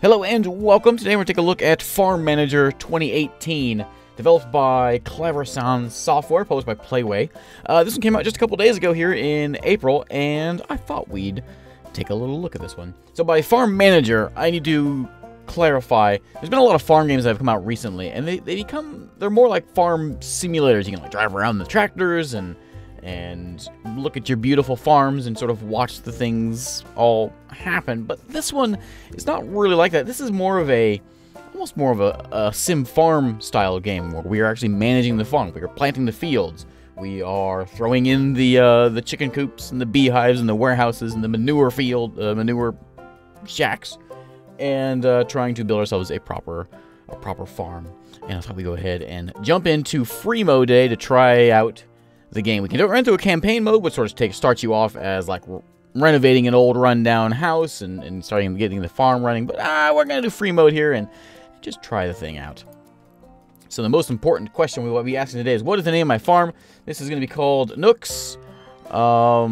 Hello and welcome. Today we're going to take a look at Farm Manager 2018, developed by Clever Sound Software, published by Playway. This one came out just a couple days ago here in April, and I thought we'd take a little look at this one. So by Farm Manager, I need to clarify, there's been a lot of farm games that have come out recently, and they're more like farm simulators. You can like drive around the tractors and look at your beautiful farms and sort of watch the things all happen. But this one is not really like that. This is almost more of a SimFarm style game where we are actually managing the farm. We are planting the fields. We are throwing in the chicken coops and the beehives and the warehouses and the manure shacks, and trying to build ourselves a proper farm. And that's how we go ahead and jump into free mode today to try out the game. We can run through a campaign mode, which sort of starts you off as like renovating an old rundown house and starting getting the farm running. But we're gonna do free mode here and just try the thing out. So the most important question we will be asking today is, what is the name of my farm? This is gonna be called Nooks. It all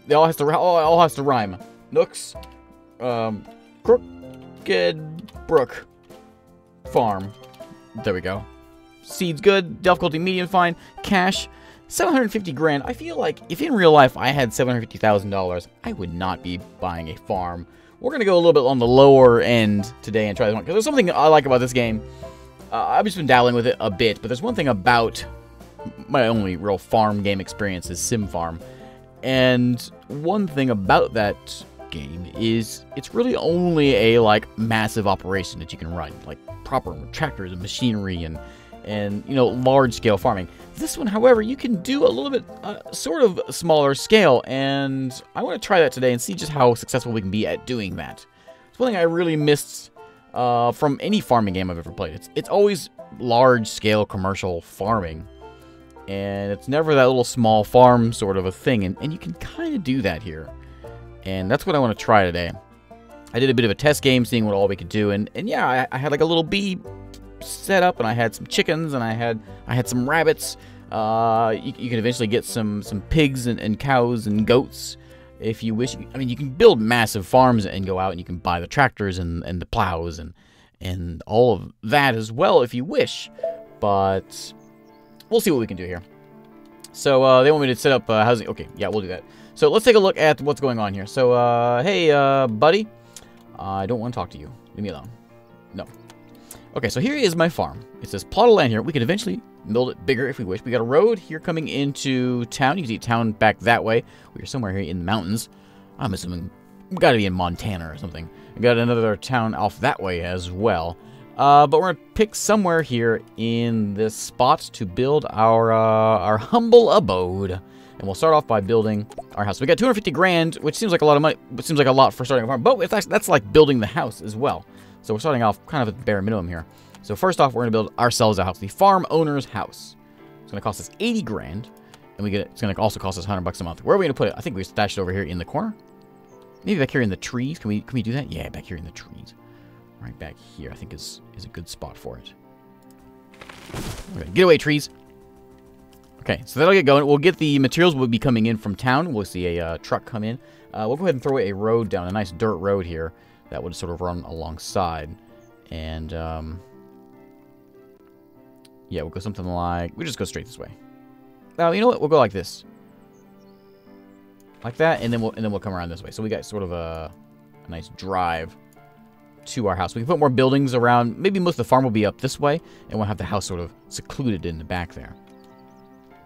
has to rhyme. Nooks. Crooked Brook Farm. There we go. Seeds good, difficulty medium fine, cash 750 grand. I feel like if in real life I had $750,000, I would not be buying a farm. We're going to go a little bit on the lower end today and try this one, because there's something I like about this game. I've just been dabbling with it a bit, but there's one thing about my only real farm game experience is SimFarm. And one thing about that game is it's really only a like massive operation that you can run, like proper tractors and machinery and you know, large-scale farming. This one, however, you can do a little bit sort of smaller scale, and I want to try that today and see just how successful we can be at doing that. It's one thing I really missed from any farming game I've ever played. It's always large-scale commercial farming, and it's never that little small farm sort of a thing, and you can kind of do that here. And that's what I want to try today. I did a bit of a test game, seeing what all we could do, and yeah, I had like a little bee set up, and I had some chickens, and I had some rabbits. You can eventually get some pigs and cows and goats if you wish. I mean, you can build massive farms and go out and you can buy the tractors and the plows and all of that as well if you wish. But we'll see what we can do here. So they want me to set up housing. Okay, yeah, we'll do that. So let's take a look at what's going on here. So hey, buddy, I don't want to talk to you. Leave me alone. No. Okay, so here is my farm. It says plot of land here. We can eventually build it bigger if we wish. We got a road here coming into town. You can see town back that way. We're somewhere here in the mountains. I'm assuming we got to be in Montana or something. We got another town off that way as well. But we're going to pick somewhere here in this spot to build our humble abode. And we'll start off by building our house. We got 250 grand, which seems like a lot of money, but seems like a lot for starting a farm. But it's actually, that's like building the house as well. So we're starting off kind of at the bare minimum here. So first off, we're going to build ourselves a house, the farm owner's house. It's going to cost us 80 grand, and it's going to also cost us $100 a month. Where are we going to put it? I think we stashed it over here in the corner. Maybe back here in the trees. Can we do that? Yeah, back here in the trees. Right back here, I think is a good spot for it. Okay, get away, trees. Okay, so that'll get going. We'll get the materials. Will be coming in from town. We'll see a truck come in. We'll go ahead and throw a road down, a nice dirt road here that would sort of run alongside. And yeah, we'll go something like, we'll just go straight this way. Now, you know what? We'll go like this. Like that, and then we'll come around this way. So we got sort of a nice drive to our house. We can put more buildings around. Maybe most of the farm will be up this way, and we'll have the house sort of secluded in the back there.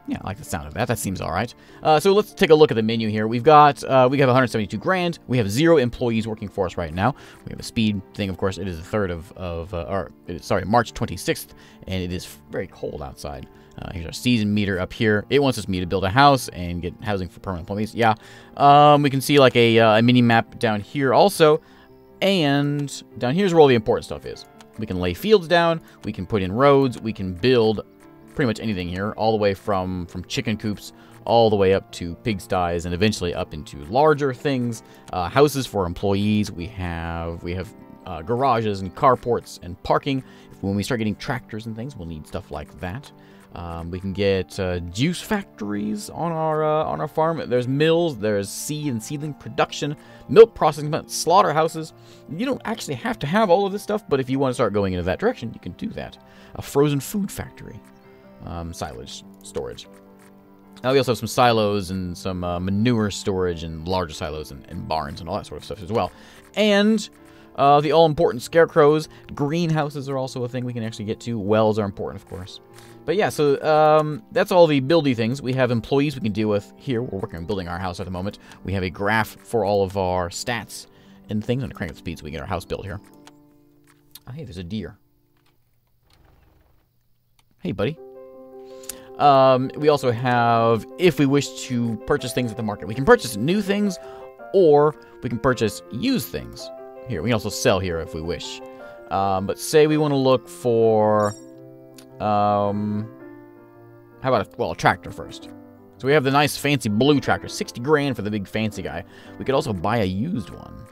Yeah, I like the sound of that. That seems all right. So let's take a look at the menu here. We have 172 grand. We have 0 employees working for us right now. We have a speed thing, of course. It is the 3rd March 26th, and it is very cold outside. Here's our season meter up here. It wants me to build a house and get housing for permanent employees. Yeah. We can see like a mini map down here also, and down here's where all the important stuff is. We can lay fields down. We can put in roads. We can build pretty much anything here, all the way from chicken coops all the way up to pigsties and eventually up into larger things, houses for employees. We have garages and carports and parking. When we start getting tractors and things, we'll need stuff like that. We can get juice factories on our farm. There's mills, there's seed and seedling production, milk processing plants, slaughterhouses. You don't actually have to have all of this stuff, but if you want to start going into that direction, you can do that. A frozen food factory, silage storage. Now we also have some silos and some manure storage and larger silos and barns and all that sort of stuff as well. And the all-important scarecrows. Greenhouses are also a thing we can actually get to. Wells are important, of course. But yeah, so that's all the buildy things. We have employees we can deal with here. We're working on building our house at the moment. We have a graph for all of our stats and things. I'm going to crank up the speed so we can get our house built here. Oh, hey, there's a deer. Hey, buddy. We also have, if we wish to purchase things at the market, we can purchase new things, or we can purchase used things. Here, we can also sell here if we wish. But say we want to look for, how about a tractor first. So we have the nice fancy blue tractor, 60 grand for the big fancy guy. We could also buy a used one.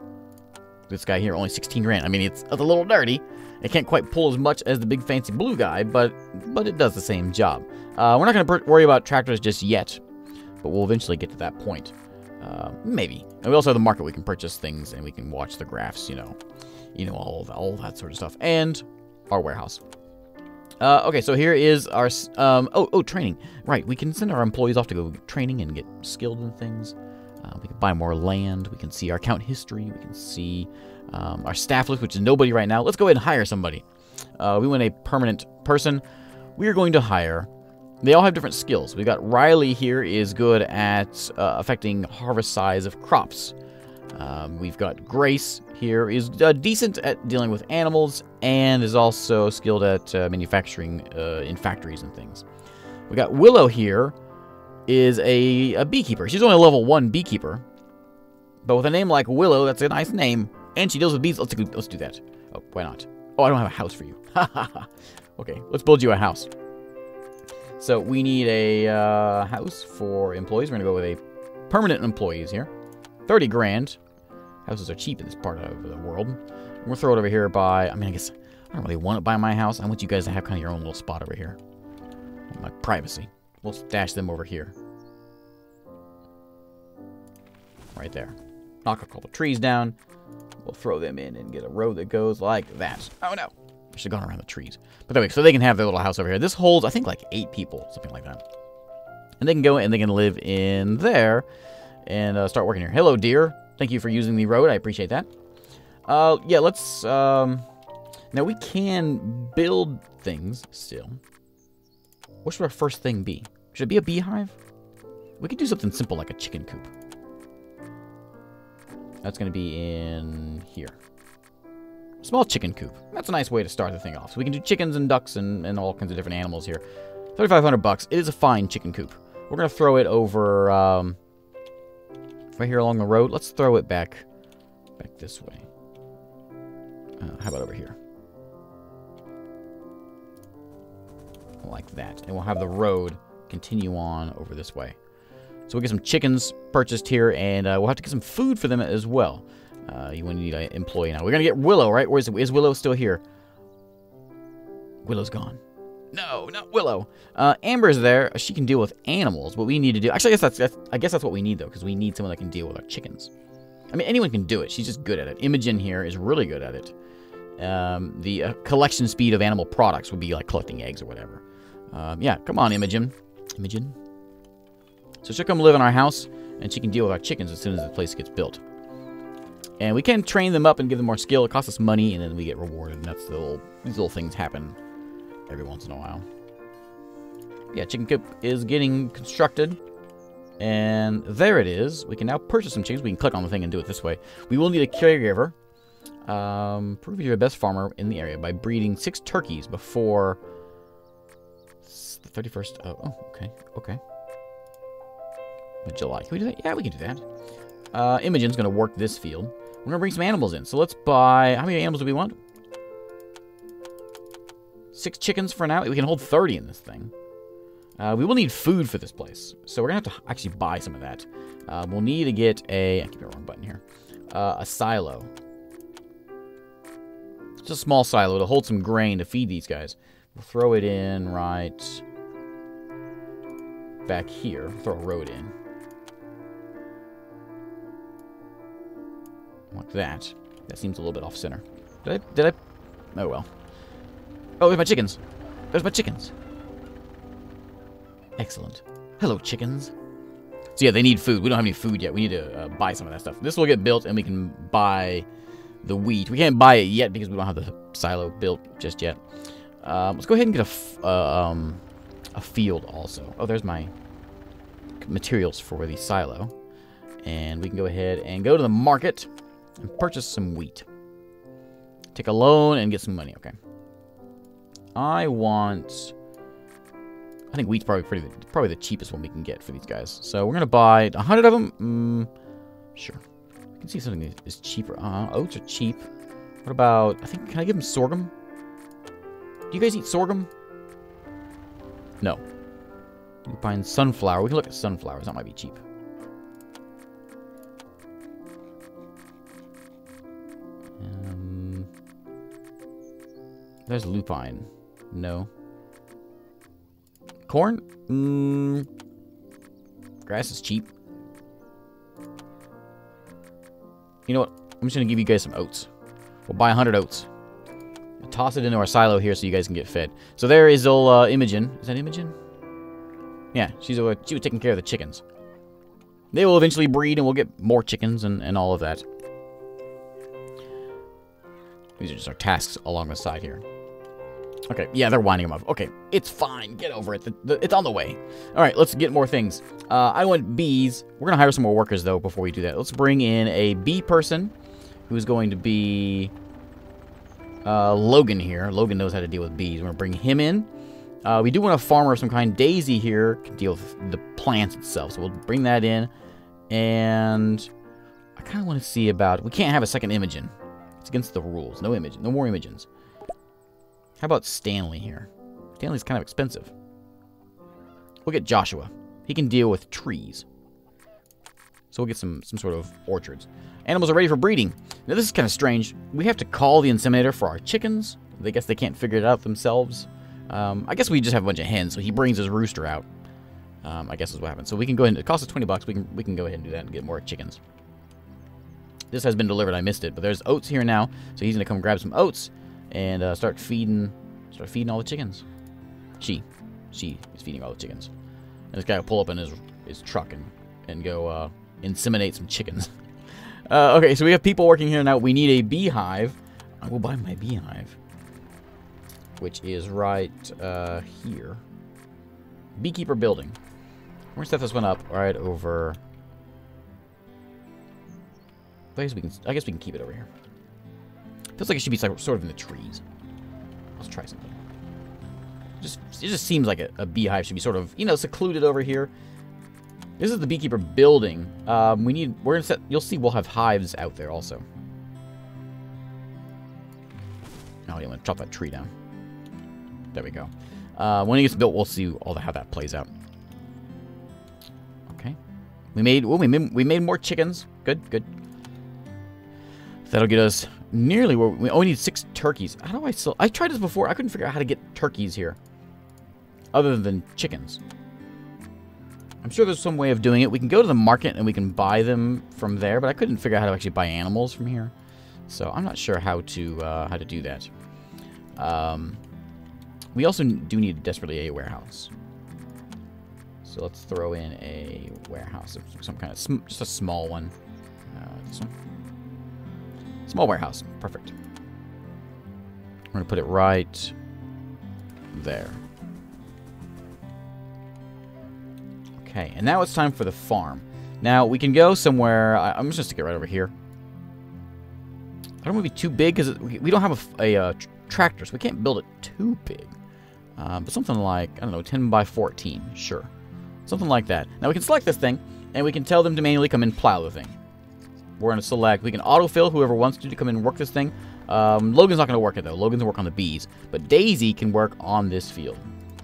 This guy here, only 16 grand. I mean, it's a little dirty. It can't quite pull as much as the big fancy blue guy, but it does the same job. We're not going to worry about tractors just yet, but we'll eventually get to that point. Maybe. And we also have the market. We can purchase things, and we can watch the graphs, all that sort of stuff. And our warehouse. Okay, so here is our, training. Right, we can send our employees off to go get training and get skilled in things. We can buy more land. We can see our account history. We can see our staff list, which is nobody right now. Let's go ahead and hire somebody. We want a permanent person. We are going to hire. They all have different skills. We got Riley here is good at affecting harvest size of crops. We've got Grace here is decent at dealing with animals and is also skilled at manufacturing in factories and things. We got Willow here is a beekeeper. She's only a level 1 beekeeper. But with a name like Willow, that's a nice name. And she deals with bees. Let's do that. Oh, why not? Oh, I don't have a house for you. Okay, let's build you a house. So we need a house for employees. We're going to go with a permanent employees here. 30 grand. Houses are cheap in this part of the world. We'll throw it over here by, I guess, I don't really want it by my house. I want you guys to have kind of your own little spot over here. My privacy. We'll stash them over here. Right there. Knock a couple trees down. We'll throw them in and get a road that goes like that. Oh no. I should have gone around the trees. But anyway, so they can have their little house over here. This holds, I think, like 8 people. Something like that. And they can go and they can live in there and start working here. Hello, dear. Thank you for using the road. I appreciate that. Yeah, let's... now, we can build things still. What should our first thing be? Should it be a beehive? We could do something simple like a chicken coop. That's going to be in here. Small chicken coop. That's a nice way to start the thing off. So we can do chickens and ducks and all kinds of different animals here. 3,500 bucks. It is a fine chicken coop. We're going to throw it over right here along the road. Let's throw it back this way. How about over here? Like that. And we'll have the road continue on over this way. So we'll get some chickens purchased here, and we'll have to get some food for them as well. You want to need an employee now. We're going to get Willow, right? Is Willow still here? Willow's gone. No, not Willow. Amber's there. She can deal with animals. What we need to do... Actually, I guess that's what we need, though, because we need someone that can deal with our chickens. I mean, anyone can do it. She's just good at it. Imogen here is really good at it. The collection speed of animal products would be like collecting eggs or whatever. Yeah, come on, Imogen. Imogen. So she'll come live in our house, and she can deal with our chickens as soon as the place gets built. And we can train them up and give them more skill. It costs us money, and then we get rewarded. And that's these little things happen every once in a while. Yeah, chicken coop is getting constructed. And there it is. We can now purchase some chickens. We can click on the thing and do it this way. We will need a caregiver. Prove you're the best farmer in the area by breeding 6 turkeys before the 31st. Oh, okay. Okay. July. Can we do that? Yeah, we can do that. Imogen's going to work this field. We're going to bring some animals in. So let's buy... How many animals do we want? 6 chickens for now. We can hold 30 in this thing. We will need food for this place. So we're going to have to actually buy some of that. We'll need to get a... I keep the wrong button here. A silo. It's a small silo to hold some grain to feed these guys. We'll throw it in right back here. Throw a road in. Like that. That seems a little bit off-center. Did I? Oh, well. Oh, there's my chickens. There's my chickens. Excellent. Hello, chickens. So yeah, they need food. We don't have any food yet. We need to buy some of that stuff. This will get built, and we can buy the wheat. We can't buy it yet because we don't have the silo built just yet. Let's go ahead and get a field also. Oh, there's my materials for the silo. And we can go ahead and go to the market and purchase some wheat. Take a loan and get some money. Okay. I think wheat's probably the cheapest one we can get for these guys. So we're gonna buy 100 of them. Sure. I can see something that is cheaper. Oats are cheap. What about? Can I give them sorghum? Do you guys eat sorghum? No. We can find sunflower. We can look at sunflowers. That might be cheap. There's lupine. No. Corn? Grass is cheap. You know what? I'm just going to give you guys some oats. We'll buy 100 oats. We'll toss it into our silo here so you guys can get fed. So there is old Imogen. Is that Imogen? Yeah, she was taking care of the chickens. They will eventually breed and we'll get more chickens and all of that. These are just our tasks along the side here. Okay, yeah, they're winding them up. Okay, it's fine. Get over it. It's on the way. All right, let's get more things. I want bees. We're going to hire some more workers, though, before we do that. Let's bring in a bee person who's going to be Logan here. Logan knows how to deal with bees. We're going to bring him in. We do want a farmer of some kind. Daisy here can deal with the plants itself, so we'll bring that in. And I kind of want to see about... We can't have a second Imogen. It's against the rules. No Imogen. No more Imogens. How about Stanley here? Stanley's kind of expensive. We'll get Joshua. He can deal with trees. So we'll get some sort of orchards. Animals are ready for breeding. Now this is kind of strange. We have to call the inseminator for our chickens. I guess they can't figure it out themselves. I guess we just have a bunch of hens, so he brings his rooster out. I guess is what happens. So we can go ahead and... It costs us $20. We can go ahead and do that and get more chickens. This has been delivered. I missed it. But there's oats here now. So he's going to come grab some oats. And start feeding all the chickens. She is feeding all the chickens. And this guy will pull up in his truck and go inseminate some chickens. Okay, so we have people working here now. We need a beehive. I will buy my beehive, which is right here. Beekeeper building. We're gonna set this one up right over. I guess we can keep it over here. Feels like it should be sort of in the trees. Let's try something. It just seems like a beehive should be sort of, secluded over here. This is the beekeeper building. We're gonna set. You'll see we'll have hives out there also. Oh, yeah, I'm gonna chop that tree down. There we go. When it gets built, we'll see how that plays out. Okay. We made more chickens. Good. That'll get us nearly where we only need 6 turkeys. How do I still... I tried this before. I couldn't figure out how to get turkeys here. Other than chickens. I'm sure there's some way of doing it. We can go to the market and we can buy them from there, but I couldn't figure out how to actually buy animals from here. So I'm not sure how to do that. We also do need desperately a warehouse. So let's throw in a warehouse of some kind of... just a small one. This one. Small warehouse. Perfect. We're going to put it right there. Okay, and now it's time for the farm. Now, we can go somewhere... I'm just going to stick it right over here. I don't want to be too big, because we don't have a tractor, so we can't build it too big. But something like, I don't know, 10 by 14. Sure. Something like that. Now, we can select this thing, and we can tell them to manually come and plow the thing. We're going to select... We can autofill whoever wants to come in and work this thing. Logan's not going to work it, though. Logan's going to work on the bees. But Daisy can work on this field.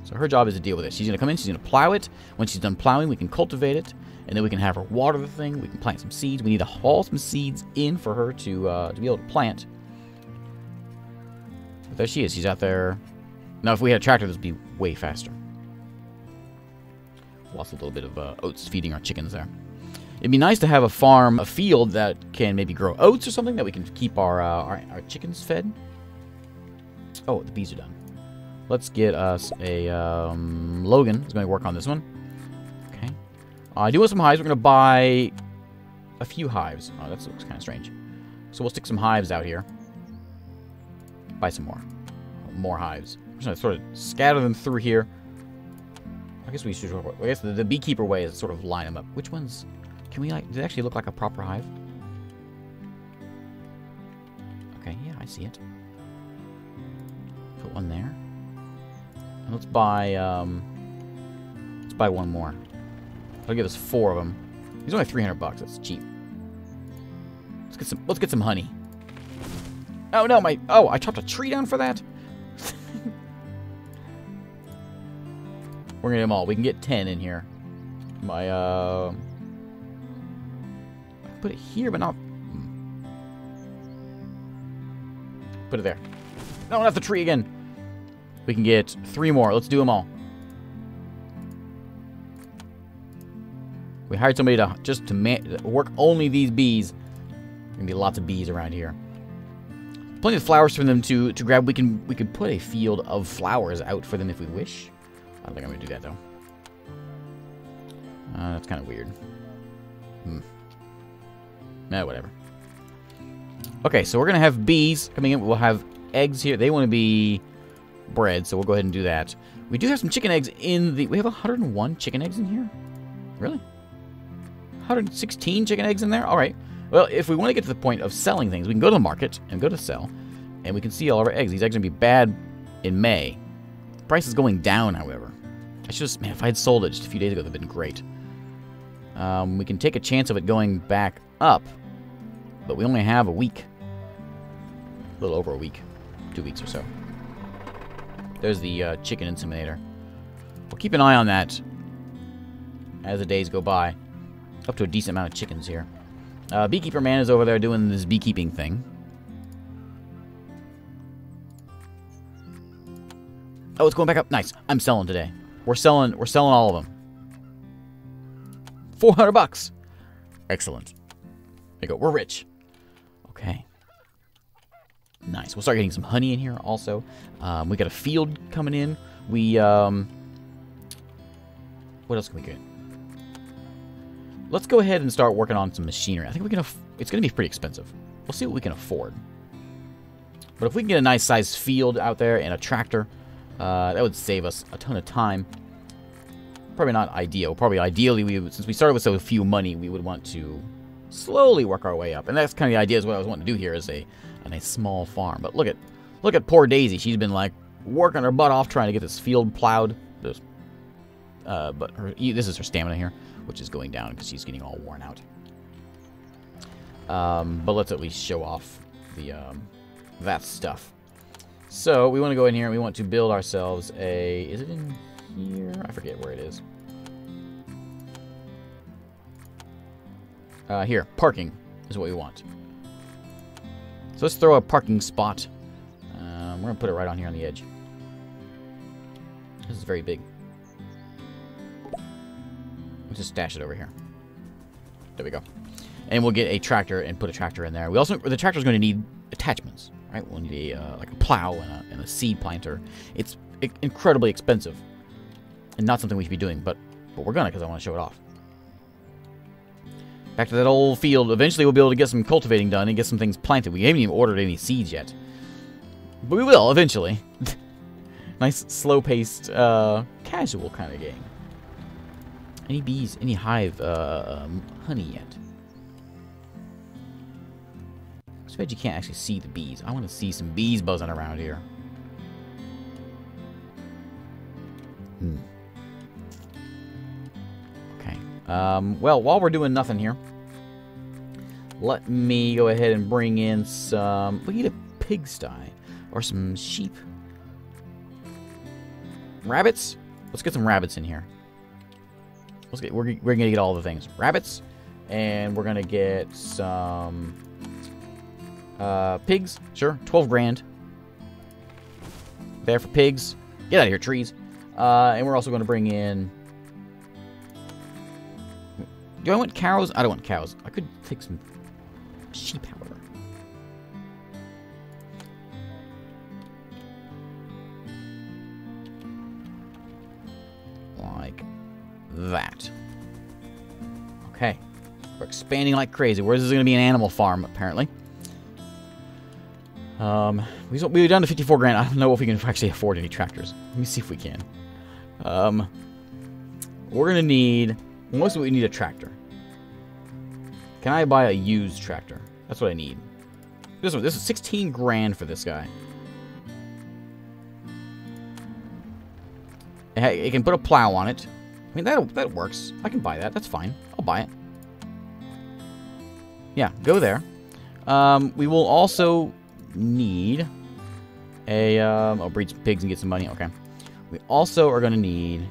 So her job is to deal with it. She's going to come in. She's going to plow it. When she's done plowing, we can cultivate it. And then we can have her water the thing. We can plant some seeds. We need to haul some seeds in for her to be able to plant. But there she is. She's out there. Now, if we had a tractor, this would be way faster. Lost a little bit of oats feeding our chickens there. It'd be nice to have a farm, a field that can maybe grow oats or something that we can keep our chickens fed. Oh, the bees are done. Let's get us a Logan is going to work on this one. Okay. I do want some hives. We're going to buy a few hives. Oh, that looks kind of strange. So we'll stick some hives out here. Buy some more. More hives. I'm just going to sort of scatter them through here. I guess we should. I guess the beekeeper way is to sort of line them up. Which ones? Can we, like, does it actually look like a proper hive? Okay, yeah, I see it. Put one there. And let's buy one more. That'll give us 4 of them. These are only $300. That's cheap. Let's get some honey. Oh no, I chopped a tree down for that? We're gonna get them all. We can get 10 in here. Put it here, but not... Put it there. No, not the tree again. We can get 3 more. Let's do them all. We hired somebody to work only these bees. There's gonna be lots of bees around here. Plenty of flowers for them to grab. We could put a field of flowers out for them if we wish. I don't think I'm gonna do that though. That's kind of weird. Whatever. Okay, so we're going to have bees coming in. We'll have eggs here. They want to be bred, so we'll go ahead and do that. We do have some chicken eggs in the... We have 101 chicken eggs in here? Really? 116 chicken eggs in there? All right. Well, if we want to get to the point of selling things, we can go to the market and go to sell, and we can see all of our eggs. These eggs are going to be bad in May. The price is going down, however. I should have... Man, if I had sold it just a few days ago, that would have been great. We can take a chance of it going back up. But we only have a week. A little over a week. 2 weeks or so. There's the chicken inseminator. We'll keep an eye on that as the days go by. Up to a decent amount of chickens here. Beekeeper man is over there doing this beekeeping thing. Oh, it's going back up. Nice. I'm selling today. We're selling all of them. $400. Excellent. There you go. We're rich. Okay. Nice. We'll start getting some honey in here also. We got a field coming in. We, what else can we get? Let's go ahead and start working on some machinery. I think we can, it's going to be pretty expensive. We'll see what we can afford. But if we can get a nice sized field out there and a tractor, that would save us a ton of time. Probably not ideal. Probably ideally, since we started with so few money, we would want to slowly work our way up. And that's kind of the idea is what I was wanting to do here is a nice small farm. But look at poor Daisy. She's been like working her butt off trying to get this field plowed. This is her stamina here, which is going down because she's getting all worn out. But let's at least show off the that stuff. So we want to go in here and we want to build ourselves a... Is it in here? I forget where it is. Here, parking is what we want. So let's throw a parking spot. We're going to put it right on here on the edge. This is very big. Let's just stash it over here. There we go. And we'll get a tractor and put a tractor in there. We also, the tractor's going to need attachments, right? We'll need like a plow and a seed planter. It's incredibly expensive and not something we should be doing, but we're gonna because I want to show it off. Back to that old field. Eventually we'll be able to get some cultivating done and get some things planted. We haven't even ordered any seeds yet. But we will, eventually. Nice, slow-paced, casual kind of game. Any bees, any hive, honey yet? I suppose you can't actually see the bees. I want to see some bees buzzing around here. Okay. Well, while we're doing nothing here, let me go ahead and bring in some... We need a pigsty. Or some sheep. Rabbits? Let's get some rabbits in here. We're going to get all the things. Rabbits. And we're going to get some... pigs. Sure. 12 grand. There for pigs. Get out of here, trees. And we're also going to bring in Do I want cows? I don't want cows. I could take some sheep, however. Like that. Okay. We're expanding like crazy. Where's this going to be an animal farm, apparently. We're down to 54 grand. I don't know if we can actually afford any tractors. Let me see if we can. We're going to need... Most of it, we need a tractor. Can I buy a used tractor? That's what I need. This one. This is 16 grand for this guy. It can put a plow on it. I mean, that works. I can buy that. That's fine. I'll buy it. Yeah, go there. We will also need a... I'll breed some pigs and get some money. Okay. We also are going to need...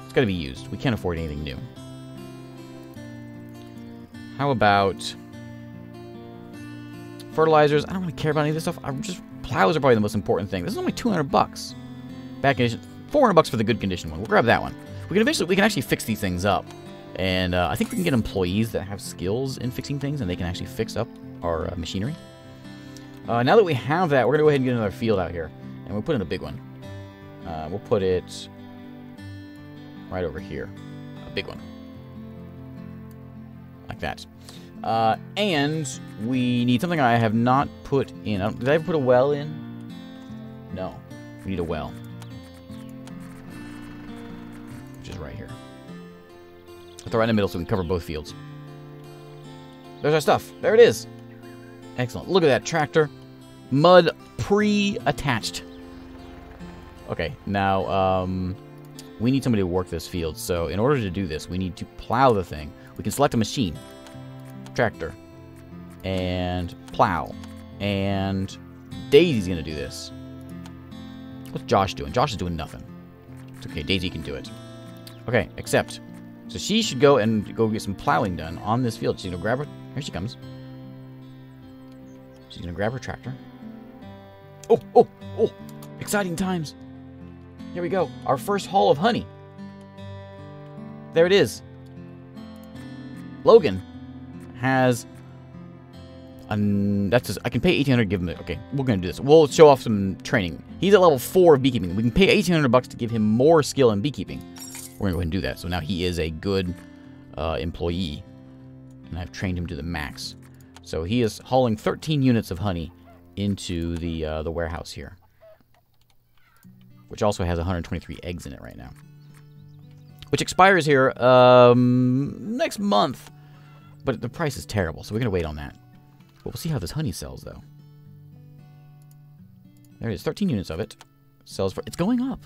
It's got to be used. We can't afford anything new. How about... fertilizers? I don't really care about any of this stuff. Plows are probably the most important thing. This is only 200 bucks. Bad condition. 400 bucks for the good condition one. We'll grab that one. We can actually fix these things up. And I think we can get employees that have skills in fixing things, and they can actually fix up our machinery. Now that we have that, we're going to go ahead and get another field out here. And we'll put in a big one. We'll put it right over here. A big one. Like that. And we need something I have not put in. Did I ever put a well in? No. We need a well. Which is right here. I'll throw it right in the middle so we can cover both fields. There's our stuff. There it is. Excellent. Look at that tractor. Mud pre-attached. Okay, now, we need somebody to work this field. So, in order to do this, we need to plow the thing. We can select a machine. Tractor. And plow. And Daisy's going to do this. What's Josh doing? Josh is doing nothing. It's okay, Daisy can do it. Okay, accept. So she should go get some plowing done on this field. She's going to grab her. Here she comes. She's going to grab her tractor. Oh, oh, oh. Exciting times. Here we go. Our first haul of honey. There it is. Logan has... I can pay 1,800 to give him... Okay, we're going to do this. We'll show off some training. He's at level 4 of beekeeping. We can pay 1,800 bucks to give him more skill in beekeeping. We're going to go ahead and do that. So now he is a good employee. And I've trained him to the max. So he is hauling 13 units of honey into the warehouse here. Which also has 123 eggs in it right now. Which expires here next month. But the price is terrible, so we're going to wait on that. But we'll see how this honey sells, though. There it is. 13 units of it. Sells for... It's going up.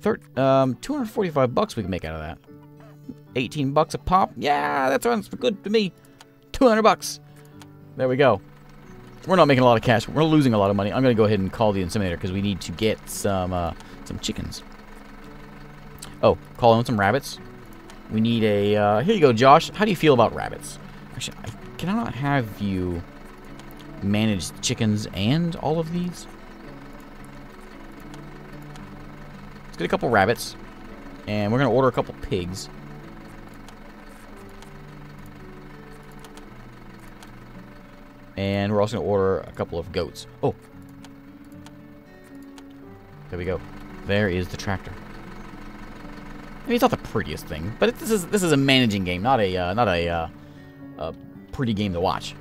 245 bucks we can make out of that. 18 bucks a pop. Yeah, that sounds good to me. 200 bucks. There we go. We're not making a lot of cash. We're losing a lot of money. I'm going to go ahead and call the inseminator because we need to get some chickens. Oh, call in some rabbits. We need a... here you go, Josh. How do you feel about rabbits? Actually, can I not have you manage chickens and all of these? Let's get a couple rabbits. And we're going to order a couple pigs. And we're also going to order a couple of goats. Oh. There we go. There is the tractor. I mean, it's not the prettiest thing, but this is a managing game, not a pretty game to watch.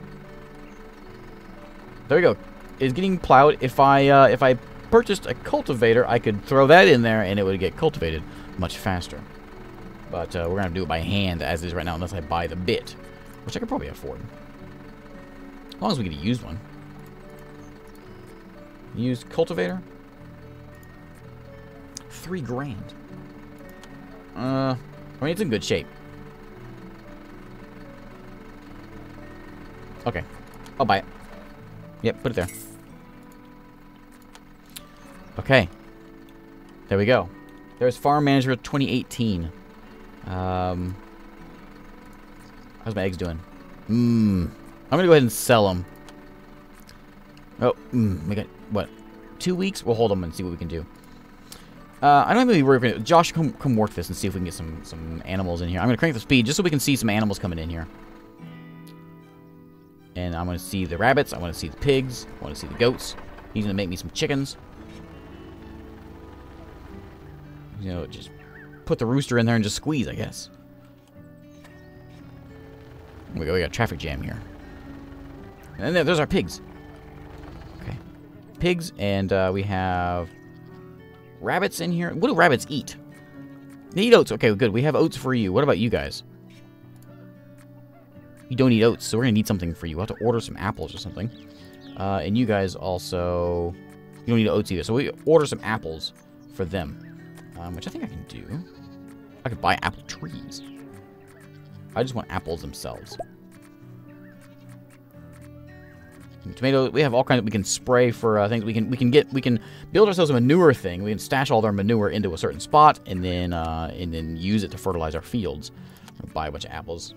There we go. It's getting plowed. If I purchased a cultivator, I could throw that in there and it would get cultivated much faster. But we're gonna have to do it by hand as is right now, unless I buy the bit, which I could probably afford. As long as we get a used one. Used cultivator. 3 grand. I mean, it's in good shape. Okay. I'll buy it. Yep, put it there. Okay. There we go. There's Farm Manager 2018. How's my eggs doing? I'm gonna go ahead and sell them. Oh, we got, what, 2 weeks? We'll hold them and see what we can do. I don't really worry. Josh, come work this and see if we can get some animals in here. I'm going to crank the speed just so we can see some animals coming in here. And I'm going to see the rabbits. I want to see the pigs. I want to see the goats. He's going to make me some chickens. You know, just put the rooster in there and just squeeze, I guess. There we go. We got a traffic jam here. And then there's our pigs. Okay. Pigs, and we have rabbits in here. What do rabbits eat? They eat oats. Okay, good. We have oats for you. What about you guys? You don't eat oats, so we're going to need something for you. We'll have to order some apples or something. And you guys also... You don't need oats either, so we order some apples for them. Which I think I can do. I could buy apple trees. I just want apples themselves. And tomato, we have all kinds of... We can spray for things. We can build ourselves a manure thing. We can stash all our manure into a certain spot and then use it to fertilize our fields. We'll buy a bunch of apples.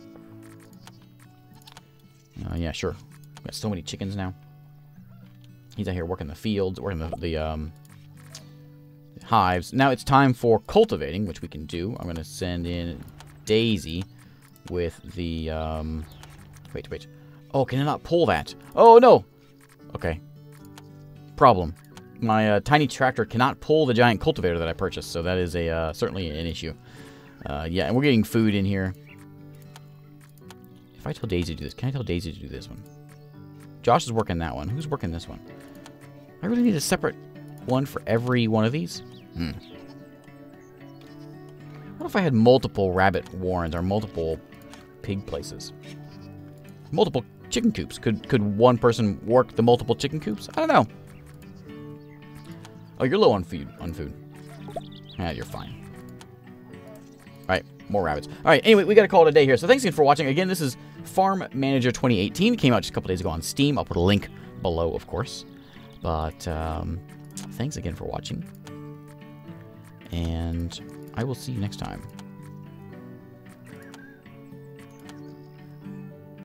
Yeah, sure. We got so many chickens now. He's out here working the fields, working the hives. Now it's time for cultivating, which we can do. I'm going to send in Daisy with the... Wait. Oh, can I not pull that? Oh, no! Okay. Problem. My tiny tractor cannot pull the giant cultivator that I purchased, so that is certainly an issue. Yeah, and we're getting food in here. If I tell Daisy to do this, can I tell Daisy to do this one? Josh is working that one. Who's working this one? I really need a separate one for every one of these? What if I had multiple rabbit warrens or multiple pig places? Multiple chicken coops. Could one person work the multiple chicken coops? I don't know. Oh, you're low on food. Yeah, you're fine. Alright, more rabbits. Alright, anyway, we got to call it a day here. So thanks again for watching. Again, this is Farm Manager 2018. It came out just a couple days ago on Steam. I'll put a link below, of course. But thanks again for watching. And I will see you next time.